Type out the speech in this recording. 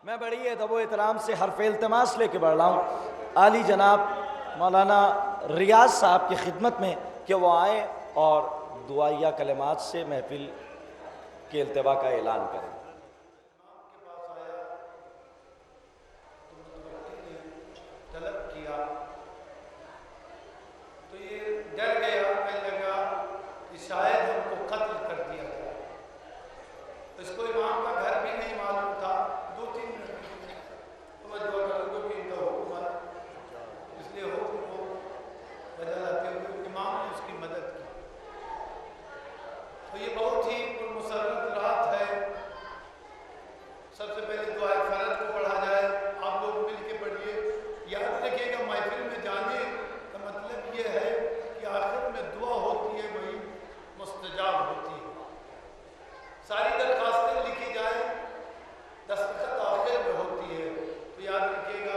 میں بڑی ادب و احترام سے حرف التماس لے کے بڑھ رہا ہوں عالی جناب مولانا ریاض صاحب کی خدمت میں کہ وہ آئیں اور دعائیہ کلمات سے محفل کے التوا کا اعلان کریں۔ طلب کیا تو یہ ڈر گیا، کہنے لگا کہ شاید ہم کو قتل کر دیا جائے۔ اس کو امام کا گھر بھی نہیں معلوم تھا۔ 2-3 منٹ توجہ کرو کہ ان کا حکم ہے، اس لیے حکم کو بدل آتے ہوئے امام نے اس کی مدد کی۔ تو یہ بہت ہی مسرت رات ہے۔ سب سے پہلے دعائے فرض کو پڑھا جائے، آپ لوگ مل کے پڑھیے۔ یاد رکھیے گا محفل میں جانے کا مطلب یہ ہے کہ آخر میں دعا ہوتی ہے وہی مستجاب ہوتی ہے۔ ساری درخواستیں لکھی جائیں، دستخط آخر میں ہوتی ہے، تو یاد رکھیے گا